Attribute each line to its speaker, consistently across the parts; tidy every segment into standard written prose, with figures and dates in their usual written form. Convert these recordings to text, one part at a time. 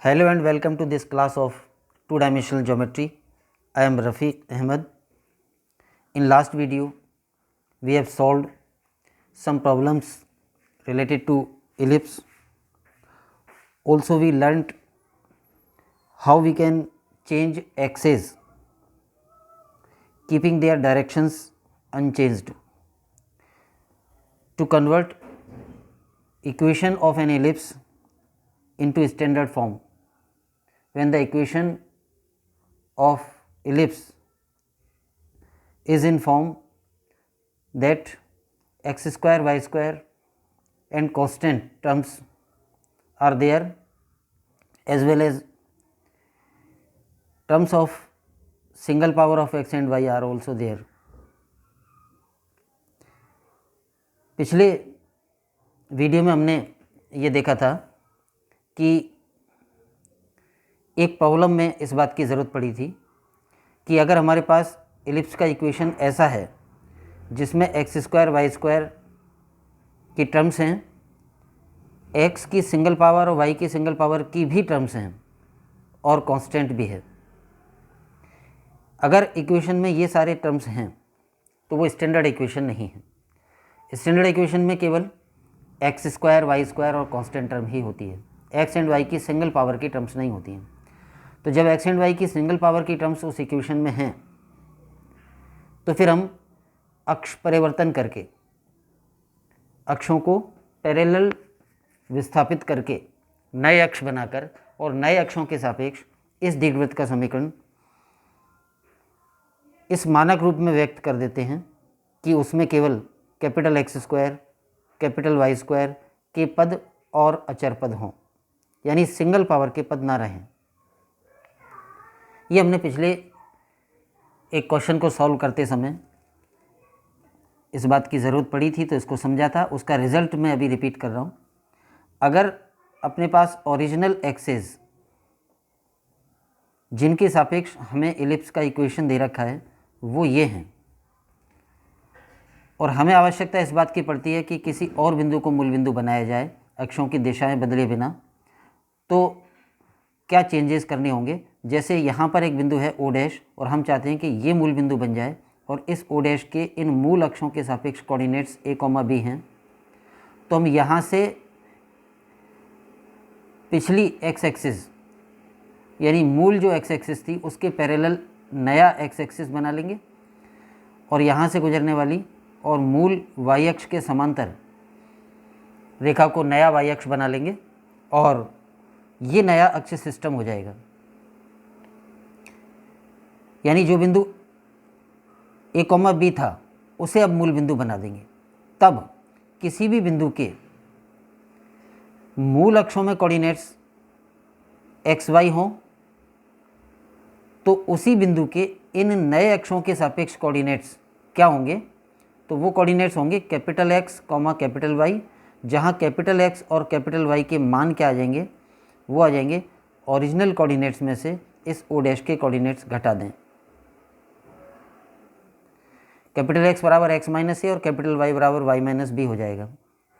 Speaker 1: Hello and welcome to this class of two-dimensional geometry. I am Rafiq Ahmed. In last video, we have solved some problems related to ellipse. Also, we learnt how we can change axes keeping their directions unchanged. To convert equation of an ellipse into standard form, when the equation of ellipse is in form that x square y square and constant terms are there, as well as terms of single power of x and y are also there. पिछले video में हमने ये देखा था कि एक problem में इस बात की ज़रूरत पड़ी थी कि अगर हमारे पास एलिप्स का इक्वेशन ऐसा है जिसमें एक्स स्क्वायर वाई स्क्वायर की टर्म्स हैं, एक्स की सिंगल पावर और वाई की सिंगल पावर की भी टर्म्स हैं और कांस्टेंट भी है। अगर इक्वेशन में ये सारे टर्म्स हैं तो वो स्टैंडर्ड इक्वेशन नहीं है। स्टैंडर्ड इक्वेशन में केवल एक्स स्क्वायर वाई स्क्वायर और कांस्टेंट टर्म ही होती है, एक्स एंड वाई की सिंगल पावर की टर्म्स नहीं होती हैं। तो जब एक्स एंड वाई की सिंगल पावर की टर्म्स उस इक्वेशन में हैं तो फिर हम अक्ष परिवर्तन करके, अक्षों को पैरेलल विस्थापित करके नए अक्ष बनाकर और नए अक्षों के सापेक्ष इस दीर्घवृत्त का समीकरण इस मानक रूप में व्यक्त कर देते हैं कि उसमें केवल capital X square capital Y square के पद और अचर पद हों, यानी सिंगल पावर के पद ना रहें। ये हमने पिछले एक क्वेश्चन को सॉल्व करते समय इस बात की ज़रूरत पड़ी थी तो इसको समझा था। उसका रिज़ल्ट मैं अभी रिपीट कर रहा हूँ। अगर अपने पास ओरिजिनल एक्सेस जिनके सापेक्ष हमें एलिप्स का इक्वेशन दे रखा है वो ये हैं और हमें आवश्यकता इस बात की पड़ती है कि किसी और बिंदु को मूल बिंदु बनाया जाए अक्षों की दिशाएं बदले बिना, तो क्या चेंजेस करने होंगे। जैसे यहाँ पर एक बिंदु है ओ डैश और हम चाहते हैं कि ये मूल बिंदु बन जाए और इस ओ डैश के इन मूल अक्षों के सापेक्ष कोऑर्डिनेट्स a, b हैं, तो हम यहाँ से पिछली एक्स एक्सिस यानी मूल जो एक्स एक्सिस थी उसके पैरेलल नया एक्स एक्सिस बना लेंगे और यहाँ से गुजरने वाली और मूल वाई अक्ष के समांतर रेखा को नया वाई अक्ष बना लेंगे और ये नया अक्ष सिस्टम हो जाएगा। यानी जो बिंदु a, b था उसे अब मूल बिंदु बना देंगे। तब किसी भी बिंदु के मूल अक्षों में कोऑर्डिनेट्स एक्स वाई हों तो उसी बिंदु के इन नए अक्षों के सापेक्ष कोऑर्डिनेट्स क्या होंगे, तो वो कोऑर्डिनेट्स होंगे capital X comma capital Y, जहाँ कैपिटल एक्स और कैपिटल वाई के मान क्या आ जाएंगे, वो आ जाएंगे ओरिजिनल कोऑर्डिनेट्स में से इस ओ डैश के कोऑर्डिनेट्स घटा दें। कैपिटल एक्स बराबर एक्स माइनस ए और कैपिटल वाई बराबर वाई माइनस बी हो जाएगा।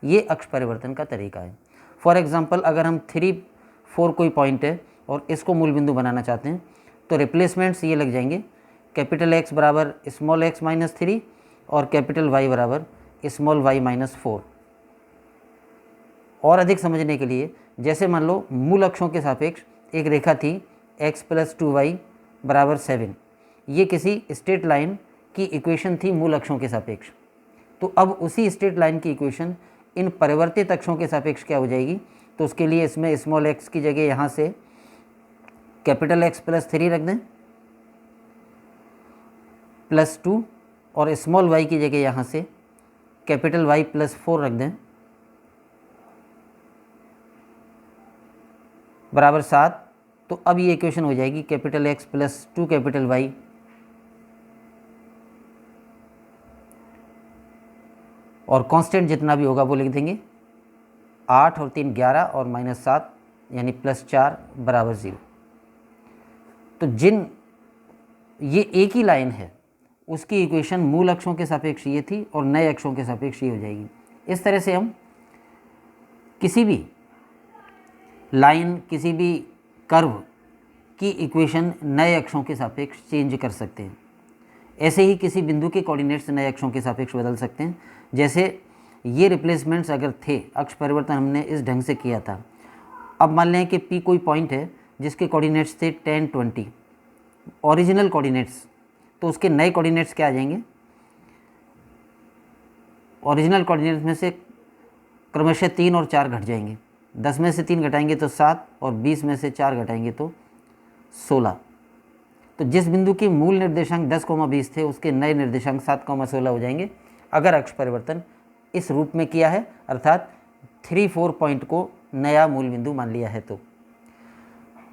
Speaker 1: ये अक्ष परिवर्तन का तरीका है। फॉर एग्जांपल अगर हम 3, 4 कोई पॉइंट है और इसको मूल बिंदु बनाना चाहते हैं तो रिप्लेसमेंट्स ये लग जाएंगे, कैपिटल एक्स बराबर स्मॉल एक्स माइनस 3 और कैपिटल वाई बराबर स्मॉल वाई माइनस 4। और अधिक समझने के लिए जैसे मान लो मूल अक्षों के सापेक्ष एक रेखा थी x + 2y बराबर 7, ये किसी स्ट्रेट लाइन की इक्वेशन थी मूल अक्षों के सापेक्ष। तो अब उसी स्ट्रेट लाइन की इक्वेशन इन परिवर्तित अक्षों के सापेक्ष क्या हो जाएगी, तो उसके लिए इसमें स्मॉल एक्स की जगह यहाँ से कैपिटल एक्स + 3 रख दें +2 और स्मॉल वाई की जगह यहाँ से कैपिटल वाई + 4 रख दें बराबर 7। तो अब ये इक्वेशन हो जाएगी कैपिटल एक्स + 2 कैपिटल वाई और कांस्टेंट जितना भी होगा वो लिख देंगे 8 और 3 11 और -7 यानी +4 बराबर 0। तो जिन ये एक ही लाइन है उसकी इक्वेशन मूल अक्षों के सापेक्ष ये थी और नए अक्षों के सापेक्ष ये हो जाएगी। इस तरह से हम किसी भी लाइन, किसी भी कर्व की इक्वेशन नए अक्षों के सापेक्ष चेंज कर सकते हैं। ऐसे ही किसी बिंदु के कोऑर्डिनेट्स नए अक्षों के सापेक्ष बदल सकते हैं। जैसे ये रिप्लेसमेंट्स अगर थे, अक्ष परिवर्तन हमने इस ढंग से किया था। अब मान लें कि P कोई पॉइंट है जिसके कोऑर्डिनेट्स थे 10, 20 ओरिजिनल कोऑर्डिनेट्स, तो उसके नए कोऑर्डिनेट्स क्या आ जाएंगे? ओरिजिनल कोऑर्डिनेट्स में से क्रमशः 3 और 4 घट जाएंगे। 10 में से 3 घटाएंगे तो 7 और 20 में से 4 घटाएंगे तो 16। तो जिस बिंदु के मूल निर्देशांक 10,20 थे उसके नए निर्देशांक 7,16 हो जाएंगे अगर अक्ष परिवर्तन इस रूप में किया है, अर्थात 3-4 पॉइंट को नया मूल बिंदु मान लिया है। तो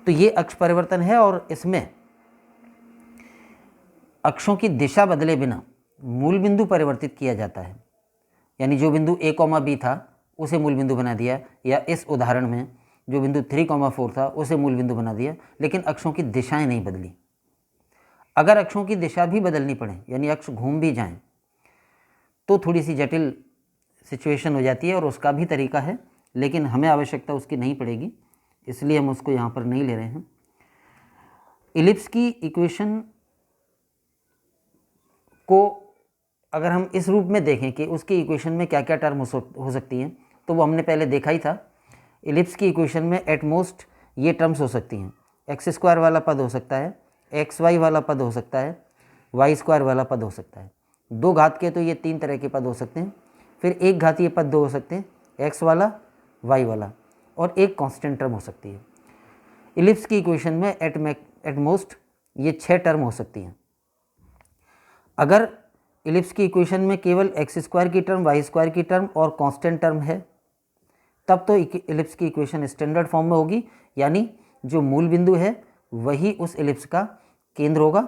Speaker 1: ये अक्ष परिवर्तन है और इसमें अक्षों की दिशा बदले बिना मूल बिंदु परिवर्तित किया जाता है। यानी जो बिंदु a, b था उसे मूल बिंदु बना दिया, या इस उदाहरण में जो बिंदु 3,4 था उसे मूल बिंदु बना दिया, लेकिन अक्षों की दिशाएं नहीं बदली। अगर अक्षों की दिशा भी बदलनी पड़े, यानी अक्ष घूम भी जाएं, तो थोड़ी सी जटिल सिचुएशन हो जाती है और उसका भी तरीका है, लेकिन हमें आवश्यकता उसकी नहीं पड़ेगी, इसलिए हम उसको यहाँ पर नहीं ले रहे हैं। इलिप्स की इक्वेशन को अगर हम इस रूप में देखें कि उसकी इक्वेशन में क्या क्या टर्म हो सकती हैं, तो वो हमने पहले देखा ही था। इलिप्स की इक्वेशन में एट मोस्ट ये टर्म्स हो सकती हैं। x² वाला पद हो सकता है, xy वाला पद हो सकता है, y² वाला पद हो सकता है। 2 घात के तो ये 3 तरह के पद हो सकते हैं। फिर 1 घातीय पद 2 हो सकते हैं, x वाला, y वाला, और एक कांस्टेंट टर्म हो सकती है। इलिप्स की इक्वेशन में एट मोस्ट ये 6 टर्म हो सकती हैं। अगर इलिप्स की इक्वेशन में केवल x² की टर्म, y² की टर्म और कांस्टेंट टर्म है, तब तो इलिप्स की इक्वेशन स्टैंडर्ड फॉर्म में होगी, यानी जो मूल बिंदु है वही उस इलिप्स का केंद्र होगा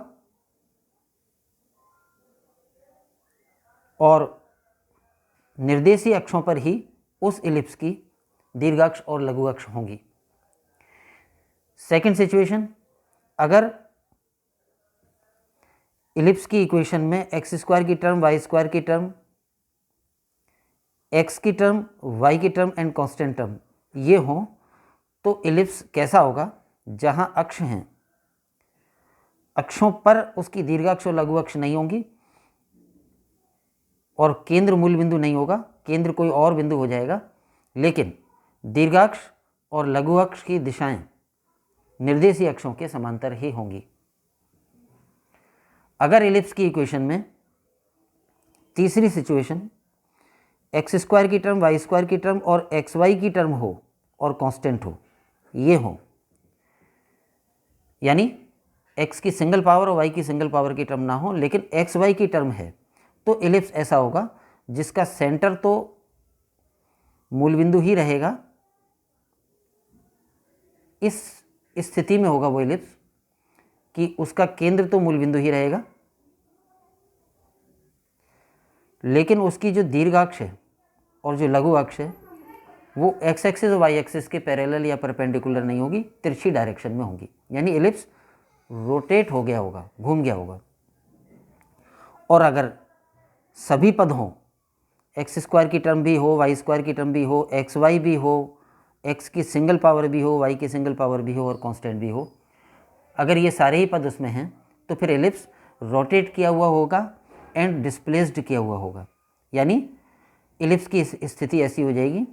Speaker 1: और निर्देशीय अक्षों पर ही उस इलिप्स की दीर्घाक्ष और लघु अक्ष होंगी। सेकंड सिचुएशन, अगर इलिप्स की इक्वेशन में x² की टर्म, y² की टर्म, x की टर्म, y की टर्म एंड कांस्टेंट टर्म ये हों, तो इलिप्स कैसा होगा? जहां अक्ष हैं, अक्षों पर उसकी दीर्घाक्ष और लघु अक्ष नहीं होंगी और केंद्र मूल बिंदु नहीं होगा, केंद्र कोई और बिंदु हो जाएगा, लेकिन दीर्घाक्ष और लघु अक्ष की दिशाएं निर्देशीय अक्षों के समांतर ही होंगी। अगर इलिप्स की इक्वेशन में तीसरी सिचुएशन x² की टर्म, y² की टर्म और xy की टर्म हो और कांस्टेंट हो, ये हो, यानी x की सिंगल पावर और y की सिंगल पावर की टर्म ना हो, लेकिन xy की टर्म है, तो इलिप्स ऐसा होगा जिसका सेंटर तो मूल बिंदु ही रहेगा। इस स्थिति में होगा वो इलिप्स कि उसका केंद्र तो मूल बिंदु ही रहेगा, लेकिन उसकी जो दीर्घाक्ष है और जो लघु अक्ष है वो x एक्सिस और y एक्सिस के पैरेलल या परपेंडिकुलर नहीं होगी, तिरछी डायरेक्शन में होंगी, यानी इलिप्स रोटेट हो गया होगा, घूम गया होगा। और अगर सभी पद हों, x² की टर्म भी हो, y² की टर्म भी हो, xy भी हो, x की सिंगल पावर भी हो, y की सिंगल पावर भी हो और कांस्टेंट भी हो, अगर ये सारे ही पद उसमें हैं, तो फिर इलिप्स रोटेट किया हुआ होगा एंड डिस्प्लेस्ड किया हुआ होगा। यानी इलिप्स की स्थिति ऐसी हो जाएगी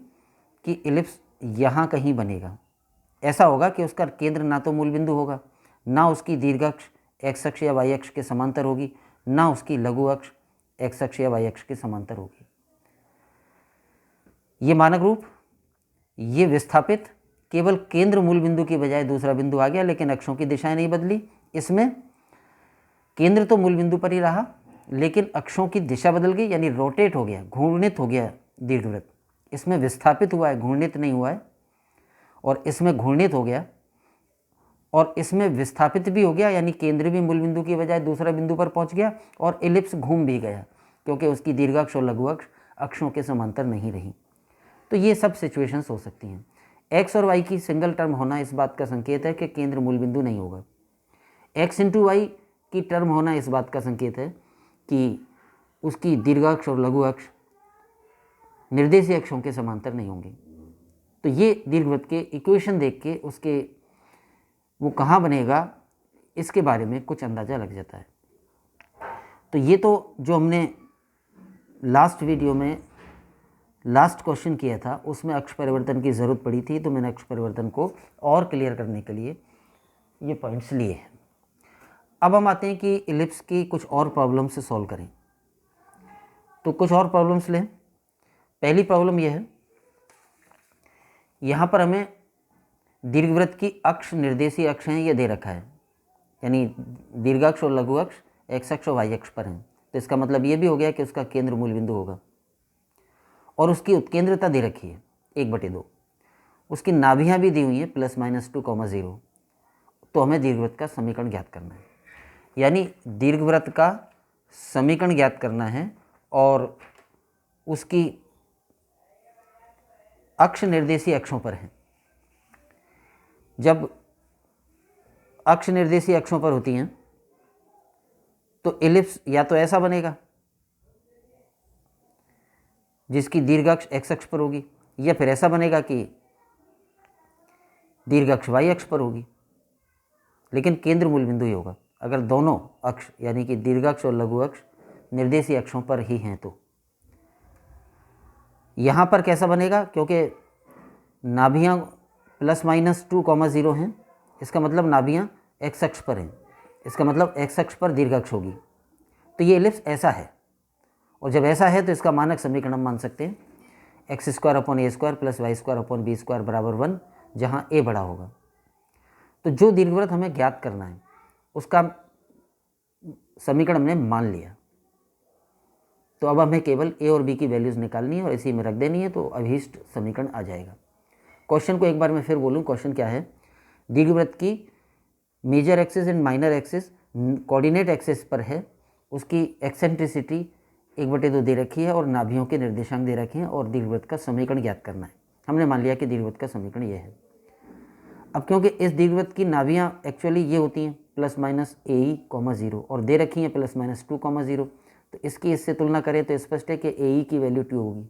Speaker 1: कि इलिप्स यहाँ कहीं बनेगा। ऐसा होगा कि उसका केंद्र ना तो मूल बिंदु होगा, ना उसकी दीर्घाक्ष x अक्ष या y अक्ष के समांतर होगी, ना उसकी लघु अक्ष x अक्ष या y अक्ष के समांतर होगी। ये मानक रूप, ये विस्थापित केवल केंद्र मूल बिंदु की बजाय दूसरा बिंदु आ गया, लेकिन अक्षों की दिशाएं नहीं बदली। इसमें केंद्र तो मूल बिंदु पर ही रहा, लेकिन अक्षों की दिशा बदल गई, यानी रोटेट हो गया, घूर्णित हो गया दीर्घवृत्त। इसमें विस्थापित हुआ है, घूर्णित नहीं हुआ है, और इसमें घूर्णित हो गया और इसमें विस्थापित भी हो गया, यानी केंद्र भी मूल बिंदु की बजाय दूसरा बिंदु पर पहुंच गया और इलिप्स घूम भी गया, क्योंकि उसकी दीर्घाक्ष और लघु अक्ष अक्षों के समांतर नहीं रही। तो ये सब सिचुएशंस हो सकती हैं। x और y की सिंगल टर्म होना इस बात का संकेत है कि केंद्र मूल बिंदु नहीं होगा। x इंटू वाई की टर्म होना इस बात का संकेत है कि उसकी दीर्घाक्ष और लघु अक्ष निर्देशीय अक्षों के समांतर नहीं होंगे। तो ये दीर्घवृत्त के इक्वेशन देख के उसके वो कहाँ बनेगा इसके बारे में कुछ अंदाज़ा लग जाता है। तो ये तो जो हमने लास्ट वीडियो में लास्ट क्वेश्चन किया था उसमें अक्ष परिवर्तन की ज़रूरत पड़ी थी, तो मैंने अक्ष परिवर्तन को और क्लियर करने के लिए ये पॉइंट्स लिए हैं। अब हम आते हैं कि इलिप्स की कुछ और प्रॉब्लम से सॉल्व करें। तो कुछ और प्रॉब्लम्स लें। पहली प्रॉब्लम यह है, यहाँ पर हमें दीर्घवृत्त की अक्ष निर्देशीय अक्ष हैं, ये दे रखा है, यानी दीर्घाक्ष और लघु अक्ष एक्स अक्ष और वाई अक्ष पर हैं। तो इसका मतलब ये भी हो गया कि उसका केंद्र मूल बिंदु होगा और उसकी उत्केंद्रता दे रखी है 1/2। उसकी नाभियाँ भी दी हुई हैं +-2, 0। तो हमें दीर्घवृत्त का समीकरण ज्ञात करना है, यानी दीर्घवृत्त का समीकरण ज्ञात करना है और उसकी अक्ष निर्देशीय अक्षों पर है। जब अक्ष निर्देशीय अक्षों पर होती हैं तो इलिप्स या तो ऐसा बनेगा जिसकी दीर्घाक्ष एक्स अक्ष पर होगी, या फिर ऐसा बनेगा कि दीर्घाक्ष वाई अक्ष पर होगी, लेकिन केंद्र मूल बिंदु ही होगा। अगर दोनों अक्ष यानी कि दीर्घाक्ष और लघु अक्ष निर्देशीय अक्षों पर ही हैं तो यहाँ पर कैसा बनेगा, क्योंकि नाभियाँ +-2, 0 हैं, इसका मतलब नाभियाँ एक्स अक्ष पर हैं, इसका मतलब एक्स अक्ष पर दीर्घाक्ष होगी। तो ये इलिप्स ऐसा है, और जब ऐसा है तो इसका मानक समीकरण हम मान सकते हैं x² + y² + b² = 1, जहाँ a बड़ा होगा। तो जो दीर्घवृत्त हमें ज्ञात करना है उसका समीकरण हमने मान लिया। तो अब हमें केवल a और b की वैल्यूज़ निकालनी है और इसी में रख देनी है, तो अभीष्ट समीकरण आ जाएगा। क्वेश्चन को एक बार मैं फिर बोलूँ, क्वेश्चन क्या है, दीर्घवृत्त की major axis and minor axis coordinate axis पर है, उसकी एक्सेंट्रिसिटी 1/2 दे रखी है और नाभियों के निर्देशांक दे रखे हैं और दीर्घवृत्त का समीकरण ज्ञात करना है। हमने मान लिया कि दीर्घवृत्त का समीकरण यह है। अब क्योंकि इस दीर्घवृत्त की नाभियाँ एक्चुअली ये होती हैं +-ae, 0 और दे रखी हैं +-2, 0, तो इसकी इससे तुलना करें तो स्पष्ट है कि ae की वैल्यू 2 होगी।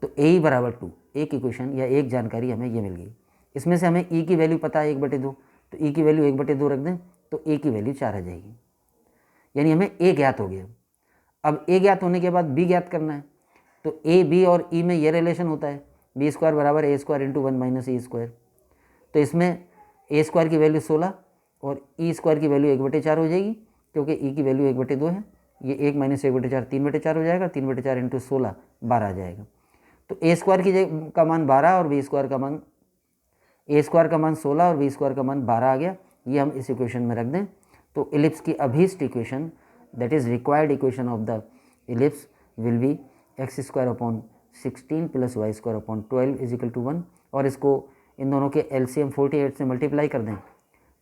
Speaker 1: तो ae = 2, एक इक्वेशन या एक जानकारी हमें ये मिल गई। इसमें से हमें e की वैल्यू पता है 1/2, तो e की वैल्यू 1/2 रख दें तो a की वैल्यू 4 आ जाएगी, यानी हमें a ज्ञात हो गया। अब a ज्ञात होने के बाद b ज्ञात करना है, तो a, b और e में ये रिलेशन होता है b² = a² × 1 - e²। तो इसमें a² की वैल्यू 16 और e² की वैल्यू 1/4 हो जाएगी, क्योंकि e की वैल्यू 1/2 है। ये 1 - 1/4 3/4 हो जाएगा, 3/4 × 16 12 आ जाएगा। तो a² का मान 12 और b² का मान a² का मान 16 और b² का मान 12 आ गया। ये हम इस इक्वेशन में रख दें तो इलिप्स की अभीष्ट equation, that is required equation of the ellipse will be x² / 16 + y² / 12 = 1, और इसको इन दोनों के LCM 48 से मल्टीप्लाई कर दें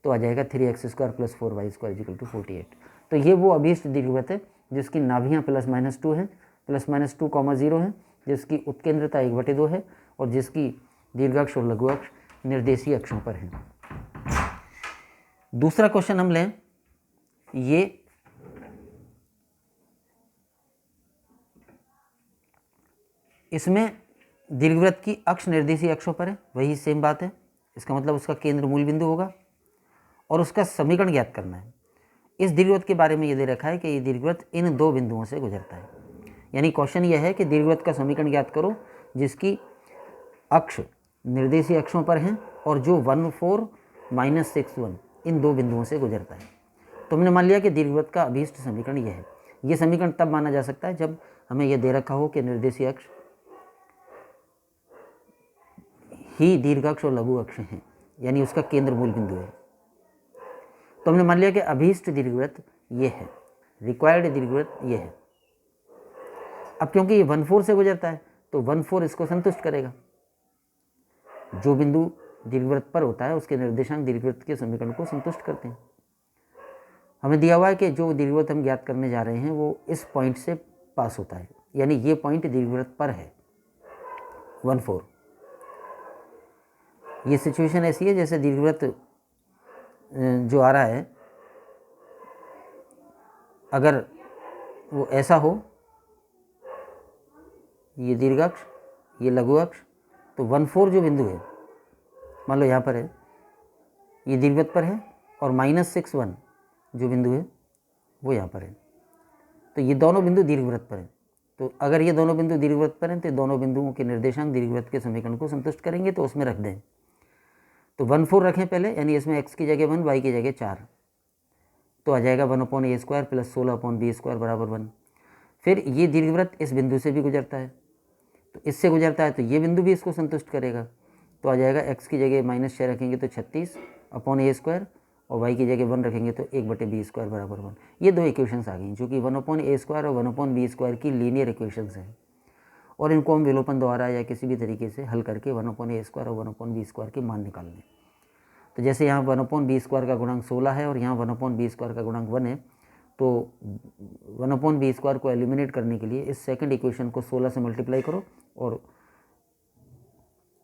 Speaker 1: तो आ जाएगा 3x² + 4y² = 48। तो ये वो अभीष्ट दीर्घवृत्त है जिसकी नाभियाँ +-2 हैं, +-2, 0 है, जिसकी उत्केंद्रता 1/2 है और जिसकी दीर्घाक्ष और लघु अक्ष निर्देशीय अक्षों पर है। दूसरा क्वेश्चन हम लें, ये इसमें दीर्घवृत्त की अक्ष निर्देशीय अक्षों पर है, वही सेम बात है, इसका मतलब उसका केंद्र मूल बिंदु होगा और उसका समीकरण ज्ञात करना है। इस दीर्घवृत्त के बारे में ये दे रखा है कि ये दीर्घवृत्त इन 2 बिंदुओं से गुजरता है, यानी क्वेश्चन यह है कि दीर्घवृत्त का समीकरण ज्ञात करो जिसकी अक्ष निर्देशीय अक्षों पर हैं और जो 1, 4 - 6, 1 इन 2 बिंदुओं से गुजरता है। तो हमने मान लिया कि दीर्घवृत्त का अभीष्ट समीकरण यह है। ये समीकरण तब माना जा सकता है जब हमें यह दे रखा हो कि निर्देशीय अक्ष ही दीर्घाक्ष और लघु अक्ष हैं, यानी उसका केंद्र मूल बिंदु है। तो हमने मान लिया कि अभीष्ट दीर्घवृत्त ये है, रिक्वायर्ड दीर्घवृत्त ये है। अब क्योंकि ये 1, 4 से गुजरता है तो 1, 4 इसको संतुष्ट करेगा। जो बिंदु दीर्घवृत्त पर होता है उसके निर्देशांक दीर्घवृत्त के समीकरण को संतुष्ट करते हैं। हमें दिया हुआ है कि जो दीर्घवृत्त हम ज्ञात करने जा रहे हैं वो इस पॉइंट से पास होता है, यानी ये पॉइंट दीर्घवृत्त पर है 1, 4। ये सिचुएशन ऐसी है जैसे दीर्घवृत्त जो आ रहा है, अगर वो ऐसा हो, ये दीर्घाक्ष ये लघु अक्ष, तो 1, 4 जो बिंदु है, मान लो यहाँ पर है, ये दीर्घवृत्त पर है और -6 1 जो बिंदु है वो यहाँ पर है। तो ये दोनों बिंदु दीर्घवृत्त पर हैं। तो अगर ये दोनों बिंदु दीर्घवृत्त पर हैं तो दोनों बिंदुओं के निर्देशांक दीर्घवृत्त के समीकरण को संतुष्ट करेंगे, तो उसमें रख दें। तो 1 4 रखें पहले, यानी इसमें x की जगह 1, y की जगह 4, तो आ जाएगा 1/a² प्लस 16/b² बराबर 1। फिर ये दीर्घवृत्त इस बिंदु से भी गुजरता है, तो इससे गुजरता है तो ये बिंदु भी इसको संतुष्ट करेगा। तो आ जाएगा x की जगह -6 रखेंगे तो 36/a² और y की जगह 1 रखेंगे तो 1/b² बराबर 1। ये दो इक्वेशंस आ गई जो कि 1/a² और 1/b² की लीनियर इक्वेशंस हैं, और इनको हम विलोपन द्वारा या किसी भी तरीके से हल करके 1/a² और 1/b² के मान निकाल लें। तो जैसे यहाँ 1/b² का गुणांक 16 है और यहाँ 1/b² का गुणांक 1 है, तो 1/b² को एलिमिनेट करने के लिए इस सेकंड इक्वेशन को 16 से मल्टीप्लाई करो और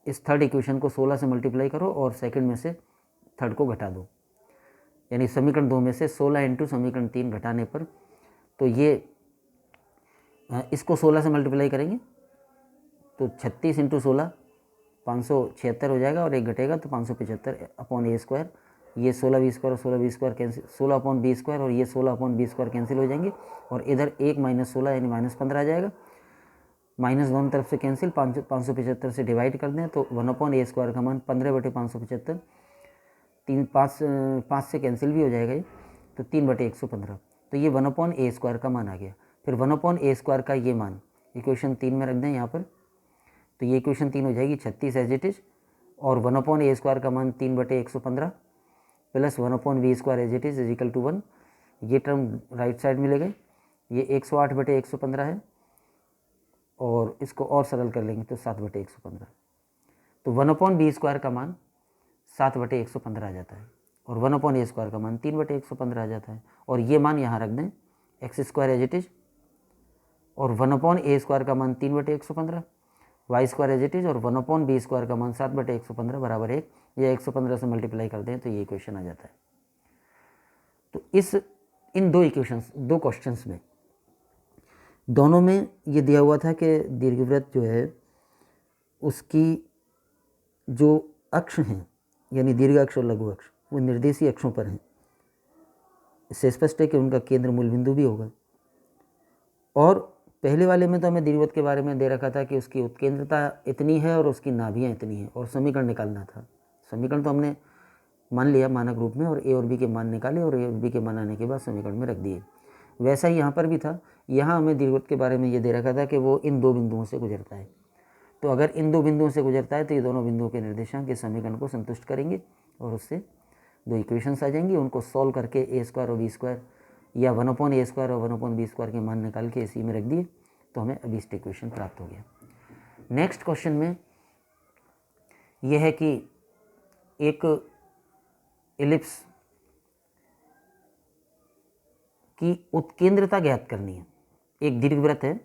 Speaker 1: इस थर्ड इक्वेशन को 16 से मल्टीप्लाई करो और सेकंड में से थर्ड को घटा दो, यानी समीकरण 2 में से 16 इंटू समीकरण 3 घटाने पर, तो ये इसको 16 से मल्टीप्लाई करेंगे तो 36 इंटू 16 576 हो जाएगा और एक घटेगा तो 575/a²। ये 16b² और 16b² कैंसिल, 16/b² और ये 16/b² कैंसिल हो जाएंगे और इधर 1 - 16 यानी -15 आ जाएगा। माइनस दोनों तरफ से कैंसिल, 575 से डिवाइड कर दें तो 1/a² का मान 15/575, 5 से कैंसिल भी हो जाएगा ये, तो 3/115। तो ये 1/a² का मान आ गया। फिर 1/a² का ये मान इक्वेशन 3 में रख दें यहाँ पर, तो ये इक्वेशन 3 हो जाएगी 36 एज इट इज, और 1/a² का मान 3/115 plus 1/b² as it is equal to 1। ये टर्म राइट साइड में ले गए, ये 108/115 है और इसको और सरल कर लेंगे तो 7/115। तो 1/b² का मान 7/115 आ जाता है और 1/a² का मान 3/115 आ जाता है, और ये मान यहाँ रख दें x² एज इट इज, और 1/a² का मान 3/115, y² एज इट इज, और 1/b² का मान 7/115 बराबर 1। ये 115 से मल्टीप्लाई कर दें तो ये इक्वेशन आ जाता है। तो इन दो क्वेश्चंस में दोनों में ये दिया हुआ था कि दीर्घवृत्त जो है उसकी जो अक्ष हैं, यानी दीर्घ अक्ष और लघु अक्ष, वो निर्देशीय अक्षों पर हैं। इससे स्पष्ट है कि उनका केंद्र मूल बिंदु भी होगा। और पहले वाले में तो हमें दीर्घवृत्त के बारे में दे रखा था कि उसकी उत्केंद्रता इतनी है और उसकी नाभियाँ इतनी हैं और समीकरण निकालना था। समीकरण तो हमने मान लिया मानक रूप में और ए और बी के मान निकाले और ए और बी के मान आने के बाद समीकरण में रख दिए। वैसा ही यहाँ पर भी था। यहाँ हमें दीर्घवृत्त के बारे में ये दे रखा था कि वो इन दो बिंदुओं से गुजरता है। तो अगर इन दो बिंदुओं से गुजरता है तो ये दोनों बिंदुओं के निर्देशांक के समीकरण को संतुष्ट करेंगे और उससे दो इक्वेशंस आ जाएंगी। उनको सॉल्व करके a² और b² या 1/a² और 1/b² के मान निकाल के इसी में रख दिए तो हमें अभीष्ट इक्वेशन प्राप्त हो गया। नेक्स्ट क्वेश्चन में यह है कि एक एलिप्स की उत्केंद्रता ज्ञात करनी है। एक दीर्घवृत्त है,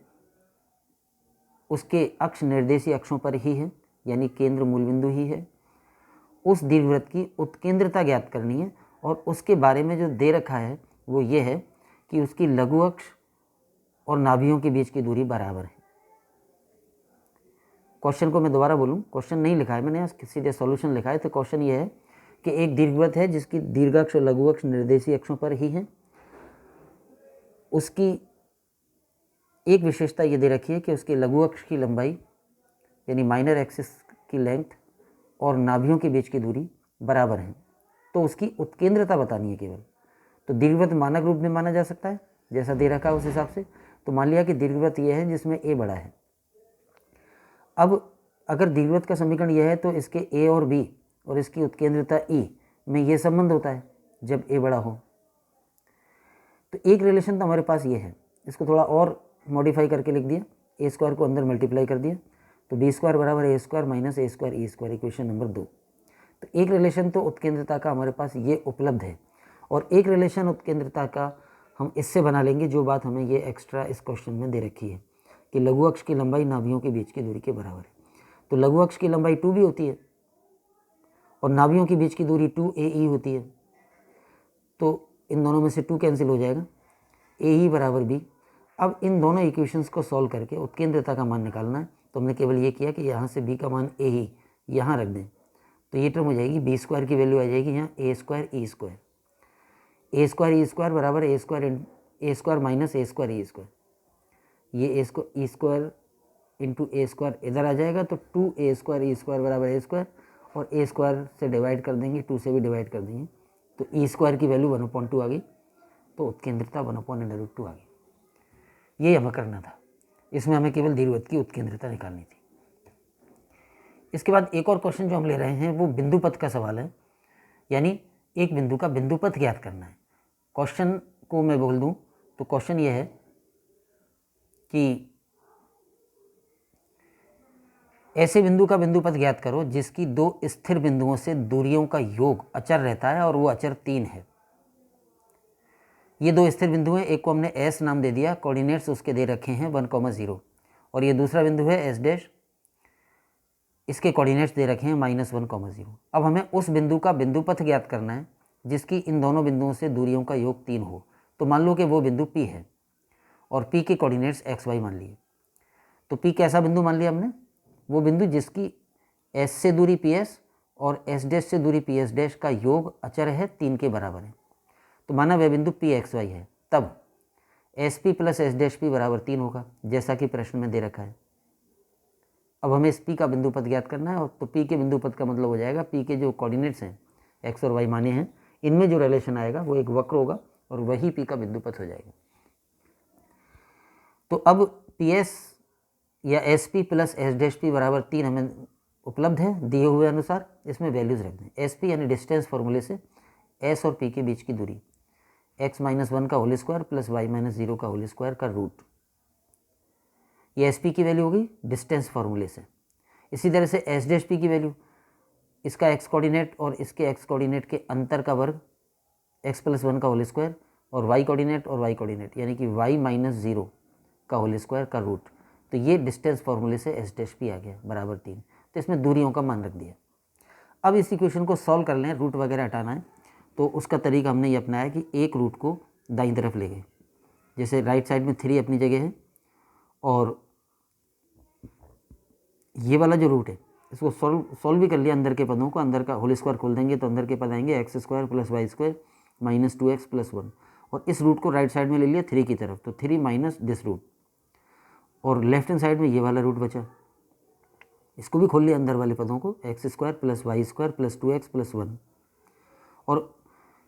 Speaker 1: उसके अक्ष निर्देशीय अक्षों पर ही है, यानी केंद्र मूल बिंदु ही है। उस दीर्घवृत्त की उत्केंद्रता ज्ञात करनी है और उसके बारे में जो दे रखा है वो ये है कि उसकी लघु अक्ष और नाभियों के बीच की दूरी बराबर है। क्वेश्चन को मैं दोबारा बोलूँ, क्वेश्चन नहीं लिखा है मैंने, सीधे सॉल्यूशन लिखा है। तो क्वेश्चन ये है कि एक दीर्घवृत्त है जिसकी दीर्घाक्ष और लघु अक्ष निर्देशीय अक्षों पर ही है। उसकी एक विशेषता ये दे रखी है कि उसके लघु अक्ष की लंबाई यानी माइनर एक्सिस की लेंथ और नाभियों के बीच की दूरी बराबर है। तो उसकी उत्केंद्रता बतानी है केवल। तो दीर्घवृत्त मानक रूप में माना जा सकता है जैसा दे रखा है उस हिसाब से। तो मान लिया कि दीर्घवृत्त यह है जिसमें a बड़ा है। अब अगर दीर्घवृत्त का समीकरण यह है तो इसके a और b और इसकी उत्केंद्रता e में ये संबंध होता है जब a बड़ा हो। तो एक रिलेशन तो हमारे पास ये है, इसको थोड़ा और मॉडिफाई करके लिख दिया, a² को अंदर मल्टीप्लाई कर दिया तो b² बराबर a² minus a² e², equation number 2। तो एक रिलेशन तो उत्केंद्रता का हमारे पास ये उपलब्ध है और एक रिलेशन उत्केंद्रता का हम इससे बना लेंगे जो बात हमें ये एक्स्ट्रा इस क्वेश्चन में दे रखी है कि लघु अक्ष की लंबाई नाभियों के बीच की दूरी के बराबर है। तो लघु अक्ष की लंबाई 2 भी होती है और नाभियों के बीच की दूरी 2ae होती है। तो इन दोनों में से 2 कैंसिल हो जाएगा, ae बराबर b। अब इन दोनों इक्वेशंस को सॉल्व करके उत्केंद्रता का मान निकालना है। तो हमने केवल ये किया कि यहाँ से b का मान ae यहाँ रख दें तो ये टर्म हो जाएगी बी स्क्वायर की वैल्यू आ जाएगी यहाँ ए स्क्वायर ई स्क्वायर, ए स्क्वायर ई स्क्वायर बराबर ए स्क्वायर माइनस ए स्क्वायर ई स्क्वायर, ये ई स्क्वायर इंटू ए स्क्वायर इधर आ जाएगा, तो 2 ए स्क्वायर ई स्क्वायर बराबर ए स्क्वायर, और ए स्क्वायर से डिवाइड कर देंगे, 2 से भी डिवाइड कर देंगे, तो ई स्क्वायर की वैल्यू 1/2 आ गई, तो उत्केंद्रता 1/√2 आ गई। ये हमें करना था, इसमें हमें केवल दीर्घवृत्त की उत्केंद्रता निकालनी थी। इसके बाद एक और क्वेश्चन जो हम ले रहे हैं वो बिंदुपथ का सवाल है, यानी एक बिंदु का बिंदुपथ ज्ञात करना है। क्वेश्चन को मैं बोल दूं तो क्वेश्चन ये है कि ऐसे बिंदु का बिंदुपथ ज्ञात करो जिसकी 2 स्थिर बिंदुओं से दूरियों का योग अचर रहता है और वो अचर 3 है। ये 2 स्थिर बिंदु हैं, एक को हमने S नाम दे दिया, कोऑर्डिनेट्स उसके दे रखे हैं 1,0, और ये दूसरा बिंदु है S डैश, इसके कोऑर्डिनेट्स दे रखे हैं -1,0। अब हमें उस बिंदु का बिंदुपथ ज्ञात करना है जिसकी इन दोनों बिंदुओं से दूरियों का योग 3 हो। तो मान लो कि वो बिंदु P है और P के कोऑर्डिनेट्स XY मान लिए। तो P कैसा बिंदु मान लिया हमने? वो बिंदु जिसकी S से दूरी PS और S डैश से दूरी PS डैश का योग अचर है 3 के बराबर है। तो माना वह बिंदु PXY है, तब SP plus S dash P बराबर 3 होगा, जैसा कि प्रश्न में दे रखा है। अब हमें इस P का बिंदुपथ ज्ञात करना है, और तो P के बिंदुपथ का मतलब हो जाएगा P के जो कोऑर्डिनेट्स हैं X और Y माने हैं, इनमें जो रिलेशन आएगा वो एक वक्र होगा और वही P का बिंदुपथ हो जाएगा। तो अब PS या SP plus S dash P बराबर 3 हमें उपलब्ध है दिए हुए अनुसार, इसमें वैल्यूज़ रख दें। SP यानी डिस्टेंस फॉर्मूले से S और P के बीच की दूरी x-1 का होल स्क्वायर प्लस y-0 का होल स्क्वायर का रूट, ये SP की वैल्यू होगी डिस्टेंस फार्मूले से। इसी तरह से S डैश P की वैल्यू इसका x कोऑर्डिनेट और इसके x कोऑर्डिनेट के अंतर का वर्ग x+1 का होल स्क्वायर, और y कोऑर्डिनेट और y कोऑर्डिनेट यानी कि y-0 का होल स्क्वायर का रूट। तो ये डिस्टेंस फार्मूले से S डैश P आ गया बराबर 3। तो इसमें दूरियों का मान रख दिया। अब इस इक्वेशन को सॉल्व कर लें, रूट वगैरह हटाना है, तो उसका तरीका हमने ये अपनाया कि एक रूट को दाईं तरफ ले गए, जैसे राइट साइड में 3 अपनी जगह है, और ये वाला जो रूट है इसको सॉल्व भी कर लिया। अंदर के पदों को, अंदर का होल स्क्वायर खोल देंगे तो अंदर के पद आएंगे x² + y² - 2x + 1, और इस रूट को राइट साइड में ले लिया 3 की तरफ, तो 3 माइनस दिस रूट, और लेफ्ट हैंड साइड में ये वाला रूट बचा, इसको भी खोल लिया अंदर वाले पदों को, x² + y² + 2x + 1, और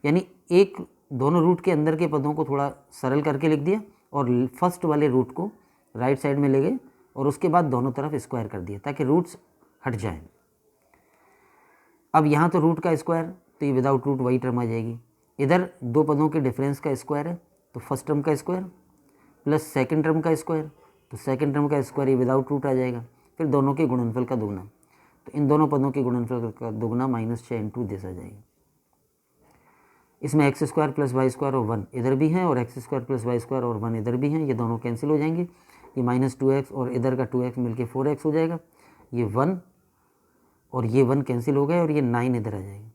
Speaker 1: यानी एक दोनों रूट के अंदर के पदों को थोड़ा सरल करके लिख दिया, और फर्स्ट वाले रूट को राइट साइड में ले गए और उसके बाद दोनों तरफ स्क्वायर कर दिया ताकि रूट्स हट जाएं। अब यहाँ तो रूट का स्क्वायर, तो ये विदाउट रूट वही टर्म आ जाएगी। इधर 2 पदों के डिफरेंस का स्क्वायर है, तो फर्स्ट टर्म का स्क्वायर प्लस सेकंड टर्म का स्क्वायर, तो सेकंड टर्म का स्क्वायर ये विदाउट रूट आ जाएगा। फिर दोनों के गुणनफल का दुगना, तो इन दोनों पदों के गुणनफल का दुगना -6 × दिस आ जाएगा। इसमें x² + y² और 1 इधर भी हैं, और x² + y² और 1 इधर भी हैं, ये दोनों कैंसिल हो जाएंगे। ये -2x और इधर का 2x मिलके 4x हो जाएगा। ये 1 और ये 1 कैंसिल हो गए, और ये 9 इधर आ जाएगा,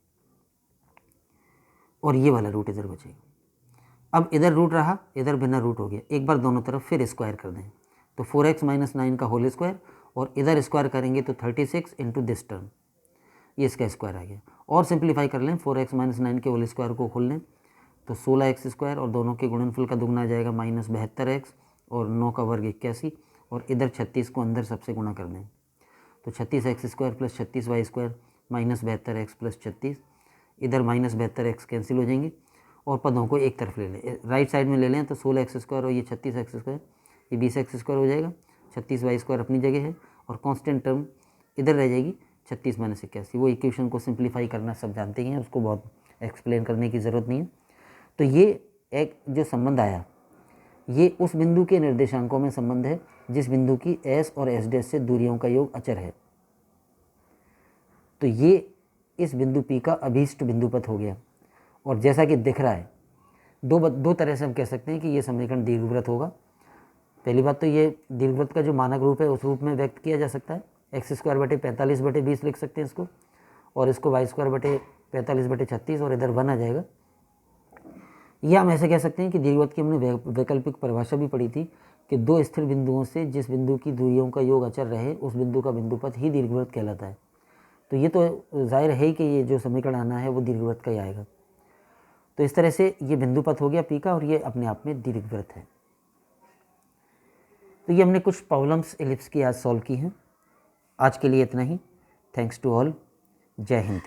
Speaker 1: और ये वाला रूट इधर बचेगा। अब इधर रूट रहा, इधर बिना रूट हो गया। एक बार दोनों तरफ फिर स्क्वायर कर दें, तो 4x - 9 का होल स्क्वायर, और इधर स्क्वायर करेंगे तो 36 × दिस टर्म, ये इसका स्क्वायर आ गया। और सिंप्लीफाई कर लें, 4x - 9 के होल स्क्वायर को खोल लें तो 16x² और दोनों के गुणनफल का दुगना आ जाएगा -72x, और 9 का वर्ग 81, और इधर 36 को अंदर सबसे गुणा कर दें तो 36x² + 36y² -72x + 36, इधर -72x कैंसिल हो जाएंगे, और पदों को एक तरफ ले लें, राइट साइड में ले लें तो 16x² और ये 36x², ये 20x² हो जाएगा। 36y² अपनी जगह है, और कांस्टेंट टर्म इधर रह जाएगी 36 - 81। वो इक्वेशन को सिंप्लीफाई करना सब जानते ही हैं, उसको बहुत एक्सप्लेन करने की ज़रूरत नहीं है। तो ये एक जो संबंध आया, ये उस बिंदु के निर्देशांकों में संबंध है जिस बिंदु की S और S डैश से दूरियों का योग अचर है। तो ये इस बिंदु P का अभीष्ट बिंदुपथ हो गया, और जैसा कि दिख रहा है दो तरह से हम कह सकते हैं कि ये समीकरण दीर्घवृत्त होगा। पहली बात तो ये दीर्घवृत्त का जो मानक रूप है उस रूप में व्यक्त किया जा सकता है, x² / 45/20 लिख सकते हैं इसको, और इसको y² / 45/36, और इधर 1 आ जाएगा। या हम ऐसे कह सकते हैं कि दीर्घवृत्त की हमने वैकल्पिक परिभाषा भी पढ़ी थी कि 2 स्थिर बिंदुओं से जिस बिंदु की दूरियों का योग अचर रहे उस बिंदु का बिंदुपथ ही दीर्घवृत्त कहलाता है। तो ये तो जाहिर है कि ये जो समीकरण आना है वो दीर्घवृत्त का ही आएगा। तो इस तरह से ये बिंदुपथ हो गया पी का, और ये अपने आप में दीर्घवृत्त है। तो ये हमने कुछ प्रॉब्लम्स एलिप्स की आज सॉल्व की हैं। आज के लिए इतना ही। Thanks to all. जय हिंद।